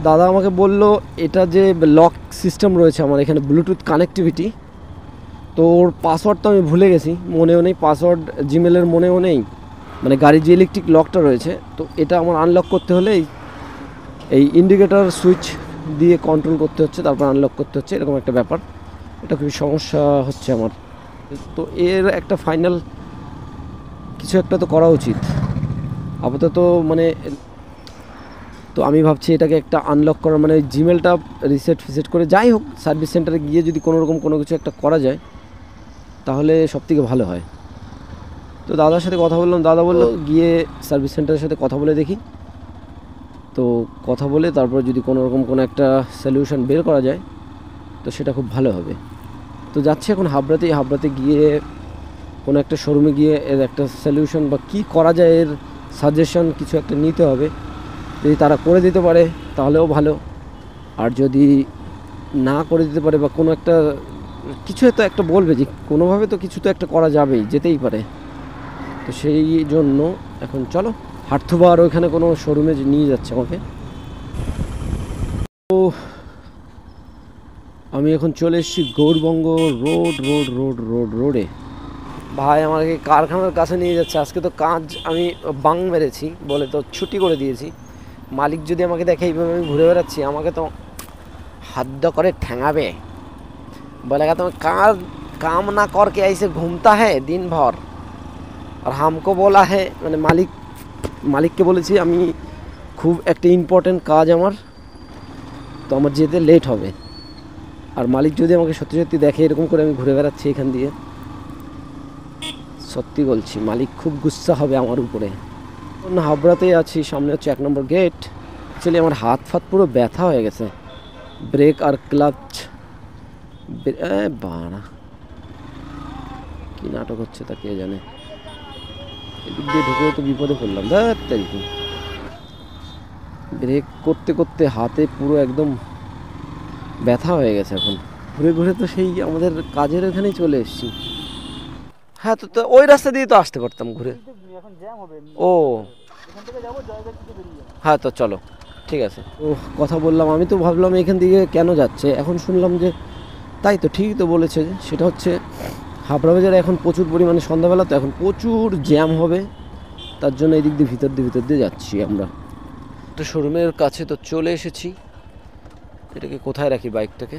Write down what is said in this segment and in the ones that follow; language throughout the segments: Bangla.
দাদা আমাকে বলল এটা যে লক সিস্টেম রয়েছে আমার এখানে ব্লুটুথ কানেক্টিভিটি, তো ওর পাসওয়ার্ড তো আমি ভুলে গেছি, মনেও নেই পাসওয়ার্ড, জিমেলের মনেও নেই, মানে গাড়ির যে ইলেকট্রিক লকটা রয়েছে, তো এটা আমার আনলক করতে হলে এই ইন্ডিকেটর সুইচ দিয়ে কন্ট্রোল করতে হচ্ছে, তারপর আনলক করতে হচ্ছে, এরকম একটা ব্যাপার। এটা খুবই সমস্যা হচ্ছে আমার। তো এর একটা ফাইনাল কিছু একটা তো করা উচিত আপাতত, মানে তো আমি ভাবছি এটাকে একটা আনলক করার, মানে জিমেলটা রিসেট করে যাই হোক সার্ভিস সেন্টারে গিয়ে যদি কোনো রকম কোনো কিছু একটা করা যায় তাহলে সবথেকে ভালো হয়। তো দাদার সাথে কথা বললাম, দাদা বললো গিয়ে সার্ভিস সেন্টারের সাথে কথা বলে দেখি। তো কথা বলে তারপর যদি কোনো রকম কোনো একটা সলিউশন বের করা যায় তো সেটা খুব ভালো হবে। তো যাচ্ছি এখন হাবড়াতে গিয়ে কোনো একটা শোরুমে গিয়ে এর একটা সলিউশন বা কী করা যায় এর সাজেশন কিছু একটা নিতে হবে। যদি তারা করে দিতে পারে তাহলেও ভালো, আর যদি না করে দিতে পারে বা কোনো একটা কিছু তো একটা বলবে যে কোনোভাবে তো কিছু তো একটা করা যাবেই, যেতেই পারে। তো সেই জন্য এখন চলো হাঁটথুবা আর ওইখানে কোনো শোরুমে নিয়ে যাচ্ছে আমাকে। তো আমি এখন চলে এসেছি গৌরবঙ্গ রোডে। ভাই আমাকে কারখানার কাছে নিয়ে যাচ্ছে। আজকে তো কাজ আমি বাং মেরেছি বলে তো ছুটি করে দিয়েছি। মালিক যদি আমাকে দেখে এইভাবে আমি ঘুরে বেড়াচ্ছি আমাকে তো হাদ্দ করে ঠ্যাঙাবে, বলেगा तुम्हें काम ना करके ऐसे घूमता है दिन भर। আর হামকো বলা है, মানে মালিককে বলেছি আমি খুব একটা ইম্পর্টেন্ট কাজ আমার, তো আমার যেতে লেট হবে। আর মালিক যদি আমাকে সত্যি সত্যি দেখে এরকম করে আমি ঘুরে বেড়াচ্ছি এখান দিয়ে, সত্যি বলছি মালিক খুব গুসা হবে আমার উপরে। হাবড়াতেই আছি, সামনে হচ্ছে 1 নম্বর গেট। অ্যাকচুয়ালি আমার হাত ফাত পুরো ব্যথা হয়ে গেছে, ব্রেক আর ক্লাচ। বাড়া কি নাটক হচ্ছে তা কে জানে। এদিক দিয়ে ঢুকেও তো বিপদে পড়লাম। তারিখে ব্রেক করতে করতে হাতে পুরো একদম ব্যথা হয়ে গেছে। এখন ঘুরে ঘুরে তো সেই আমাদের কাজের ওখানেই চলে এসেছি। হ্যাঁ, তো ওই রাস্তা দিয়ে তো আসতে পারতাম ঘুরে। ও হ্যাঁ, তো চলো ঠিক আছে। ও কথা বললাম, আমি তো ভাবলাম এখান দিকে কেন যাচ্ছে, এখন শুনলাম যে তাই তো, ঠিকই তো বলেছে। সেটা হচ্ছে হাবড়া বাজারে এখন প্রচুর পরিমাণে সন্ধ্যাবেলা তো এখন প্রচুর জ্যাম হবে, তার জন্য এই দিক দিয়ে ভিতর দিয়ে যাচ্ছি আমরা। তো শোরুমের কাছে তো চলে এসেছি। এটাকে কোথায় রাখি বাইকটাকে?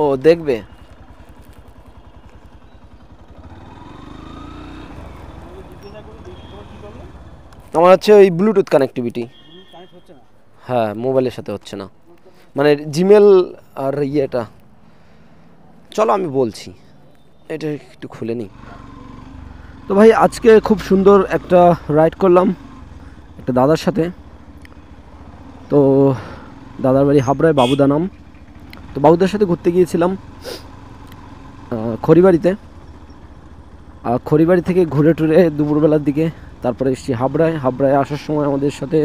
ও দেখবে, আমার হচ্ছে ওই ব্লুটুথ কানেক্টিভিটি। হ্যাঁ, মোবাইলের সাথে হচ্ছে না, মানে জিমেল আর ইয়েটা। চলো আমি বলছি, এটা একটু খুলে নিই। তো ভাই আজকে খুব সুন্দর একটা রাইড করলাম একটা দাদার সাথে। তো দাদার বাড়ি হাবড়ায়, বাবুদা নাম। তো বাবুদার সাথে ঘুরতে গিয়েছিলাম খড়িবাড়িতে। খড়িবাড়ি থেকে ঘুরে টুরে দুপুরবেলার দিকে তারপরে এসেছি হাবড়ায় আসার সময় আমাদের সাথে,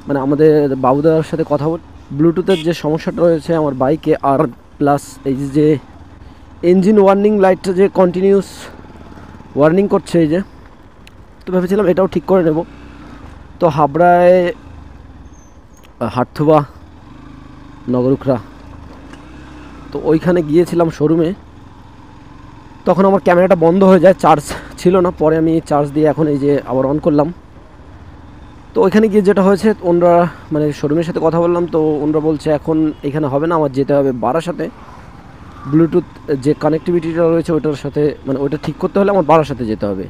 মানে আমাদের বাবুদার সাথে কথা বল। ব্লুটুথের যে সমস্যাটা রয়েছে আমার বাইকে, আর প্লাস এই যে ইঞ্জিন ওয়ার্নিং লাইটটা যে কন্টিনিউস ওয়ার্নিং করছে এই যে, তো ভেবেছিলাম এটাও ঠিক করে নেব। তো হাবড়ায় হাটথুবা নগরুখরা, তো ওইখানে গিয়েছিলাম শোরুমে। তখন আমার ক্যামেরাটা বন্ধ হয়ে যায়, চার্জ ছিল না। পরে আমি চার্জ দিয়ে এখন এই যে আবার অন করলাম। তো ওইখানে গিয়ে যেটা হয়েছে, ওনরা মানে শোরুমের সাথে কথা বললাম, তো ওনরা বলছে এখন এখানে হবে না, আমার যেতে হবে বারাসাতে। ব্লুটুথ যে কানেক্টিভিটিটা রয়েছে ওইটার সাথে, মানে ওইটা ঠিক করতে হলে আমার বারাসাতে যেতে হবে।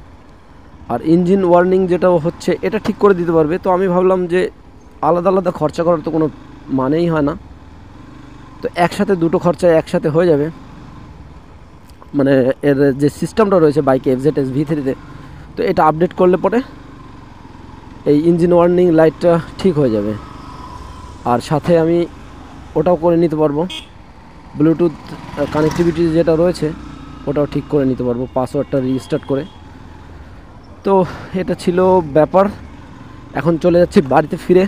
আর ইঞ্জিন ওয়ার্নিং যেটা হচ্ছে এটা ঠিক করে দিতে পারবে। তো আমি ভাবলাম যে আলাদা আলাদা খরচা করার তো কোনো মানেই হয় না, তো একসাথে দুটো খরচা একসাথে হয়ে যাবে। মানে এর যে সিস্টেমটা রয়েছে বাইকে FZS V3-তে, তো এটা আপডেট করলে পরে এই ইঞ্জিন ওয়ার্নিং লাইটটা ঠিক হয়ে যাবে। আর সাথে আমি ওটাও করে নিতে পারবো, ব্লুটুথ কানেক্টিভিটি যেটা রয়েছে ওটাও ঠিক করে নিতে পারবো পাসওয়ার্ডটা রিস্টার্ট করে। তো এটা ছিল ব্যাপার। এখন চলে যাচ্ছি বাড়িতে ফিরে।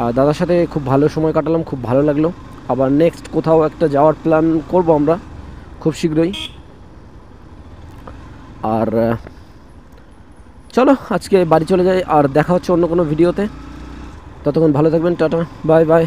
আর দাদার সাথে খুব ভালো সময় কাটালাম, খুব ভালো লাগলো। আবার নেক্সট কোথাও একটা যাওয়ার প্ল্যান করব আমরা খুব শীঘ্রই। আর চলো আজকে বাড়ি চলে যাই, আর দেখা হচ্ছে অন্য কোনো ভিডিওতে। ততক্ষণ ভালো থাকবেন, টাটা বাই বাই।